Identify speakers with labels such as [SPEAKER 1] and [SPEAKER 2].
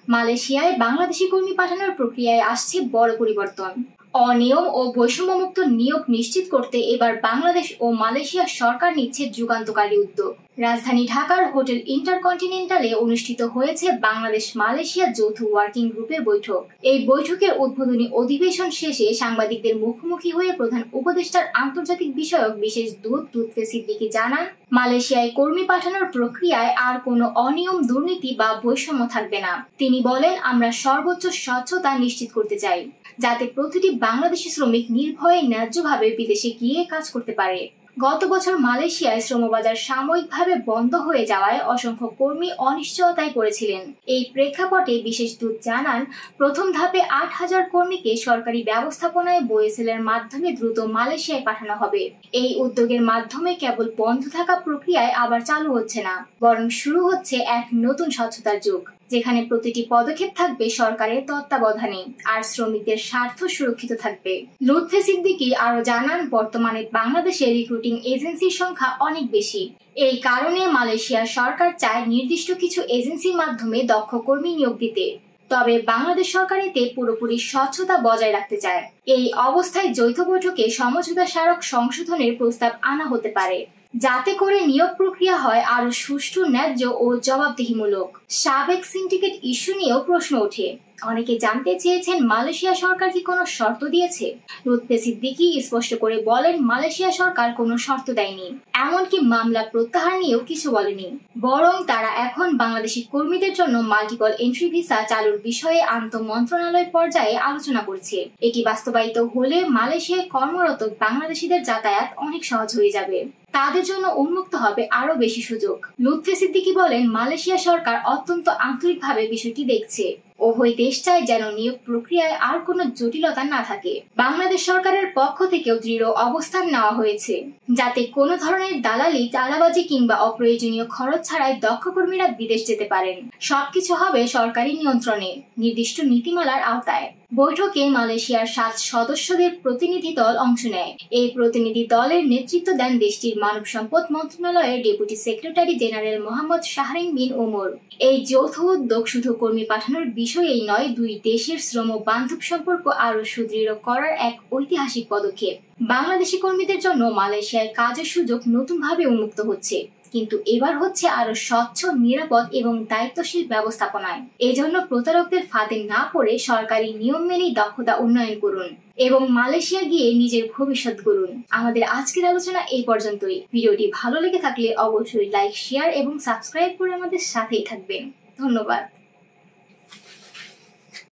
[SPEAKER 1] মালয়েশিয়ায় বাংলাদেশি কর্মী পাঠানোর প্রক্রিয়ায় আসছে বড় পরিবর্তন। অনিয়ম ও বৈষম্যমুক্ত নিয়োগ নিশ্চিত করতে এবার বাংলাদেশ ও মালয়েশিয়া সরকার নিচ্ছে যুগান্তকারী উদ্যোগ। রাজধানী ঢাকার হোটেল ইন্টারকন্টিনেন্টালে অনুষ্ঠিত হয়েছে বাংলাদেশ মালয়েশিয়া যৌথ ওয়ার্কিং গ্রুপের বৈঠক। এই বৈঠকের উদ্বোধনী অধিবেশন শেষে সাংবাদিকদের মুখোমুখি হয়ে প্রধান উপদেষ্টার আন্তর্জাতিক বিষয়ক বিশেষ দূত লুৎফে সিদ্দিকী জানান, মালয়েশিয়ায় কর্মী পাঠানোর প্রক্রিয়ায় আর কোনো অনিয়ম, দুর্নীতি বা বৈষম্য থাকবে না। তিনি বলেন, আমরা সর্বোচ্চ স্বচ্ছতা নিশ্চিত করতে চাই, যাতে প্রতিটি বাংলাদেশি শ্রমিক নির্ভয়ে ন্যায্যভাবে বিদেশে গিয়ে কাজ করতে পারে। গত বছর মালয়েশিয়ায় শ্রমবাজার সাময়িকভাবে বন্ধ হয়ে যাওয়ায় অসংখ্য কর্মী অনিশ্চয়তায় পড়েছিলেন। এই প্রেক্ষাপটে বিশেষ দূত জানান, প্রথম ধাপে ৮,০০০ কর্মীকে সরকারি ব্যবস্থাপনায় বইএসএল-এর মাধ্যমে দ্রুত মালয়েশিয়ায় পাঠানো হবে। এই উদ্যোগের মাধ্যমে কেবল বন্ধ থাকা প্রক্রিয়ায় আবার চালু হচ্ছে না, বরং শুরু হচ্ছে এক নতুন স্বচ্ছতার যুগ, যেখানে প্রতিটি পদক্ষেপ থাকবে সরকারের তত্ত্বাবধানে আর শ্রমিকদের স্বার্থ সুরক্ষিত থাকবে। লুৎফে সিদ্দিকী আরো জানান, বর্তমানে বাংলাদেশে রিক্রুটিং এজেন্সির সংখ্যা অনেক বেশি। এই কারণে মালয়েশিয়ার সরকার চায় নির্দিষ্ট কিছু এজেন্সির মাধ্যমে দক্ষ কর্মী নিয়োগ দিতে। তবে বাংলাদেশ সরকার এতে পুরোপুরি স্বচ্ছতা বজায় রাখতে চায়। এই অবস্থায় যৌথ বৈঠকে সমঝোতা স্মারক সংশোধনের প্রস্তাব আনা হতে পারে, যাতে করে নিয়োগ প্রক্রিয়া হয় আরো সুষ্ঠু, ন্যায্য ও জবাবদিহিমূলক। সাবেক সিন্ডিকেট ইস্যু নিয়েও প্রশ্ন ওঠে। অনেকে জানতে চেয়েছেন, মালয়েশিয়া সরকার কি কোনো শর্ত দিয়েছে? লুৎফে সিদ্দিকী স্পষ্ট করে বলেন, মালয়েশিয়া সরকার কোনো শর্ত দেয়নি, এমনকি মামলা প্রত্যাহার নিয়েও কিছু বলেনি। বরং তারা এখন বাংলাদেশি কর্মীদের জন্য মাল্টিপল এন্ট্রি ভিসা চালুর বিষয়ে আন্তঃমন্ত্রণালয় পর্যায়ে আলোচনা করছে। এটি বাস্তবায়িত হলে মালয়েশিয়ায় কর্মরত বাংলাদেশিদের যাতায়াত অনেক সহজ হয়ে যাবে। তাদের জন্য উন্মুক্ত হবে আরো বেশি সুযোগ। লুৎফে সিদ্দিকী বলেন, মালয়েশিয়া সরকার অত্যন্ত আন্তরিকভাবে বিষয়টি দেখছে। উভয় দেশ চায় যেন নিয়োগ প্রক্রিয়ায় আর কোনো জটিলতা না থাকে। বাংলাদেশ সরকারের পক্ষ থেকেও দৃঢ় অবস্থান নেওয়া হয়েছে, যাতে কোনো ধরনের দালালি, চাঁদাবাজি কিংবা অপ্রয়োজনীয় খরচ ছাড়াই দক্ষ কর্মীরা বিদেশ যেতে পারেন। সবকিছু হবে সরকারি নিয়ন্ত্রণে, নির্দিষ্ট নীতিমালার আওতায়। বৈঠকে মালয়েশিয়ার 7 সদস্যদের প্রতিনিধি দল অংশ নেয়। এই প্রতিনিধি দলের নেতৃত্ব দেন দেশটির মানব সম্পদ মন্ত্রণালয়ের deputy secretary general Mohammad Shahrin bin Omar. এই যৌথ উদ্যোগ শুধু কর্মী পাঠানোর বিষয়েই নয়, দুই দেশের শ্রম বান্ধব সম্পর্ক আরো সুদৃঢ় করার এক ঐতিহাসিক পদক্ষেপ। বাংলাদেশি কর্মীদের জন্য মালয়েশিয়ায় কাজের সুযোগ নতুনভাবে উন্মুক্ত হচ্ছে, কিন্তু এবার হচ্ছে আরো স্বচ্ছ, নিরাপদ এবং দায়িত্বশীল ব্যবস্থাপনায়। এজন্য প্রতারকদের ফাঁদে না পড়ে সরকারি নিয়ম মেনেই দক্ষতা উন্নয়ন করুন এবং মালয়েশিয়া গিয়ে নিজের ভবিষ্যৎ গড়ুন। আমাদের আজকের আলোচনা এই পর্যন্তই। ভিডিওটি ভালো লেগে থাকলে অবশ্যই লাইক, শেয়ার এবং সাবস্ক্রাইব করে আমাদের সাথেই থাকবেন। ধন্যবাদ।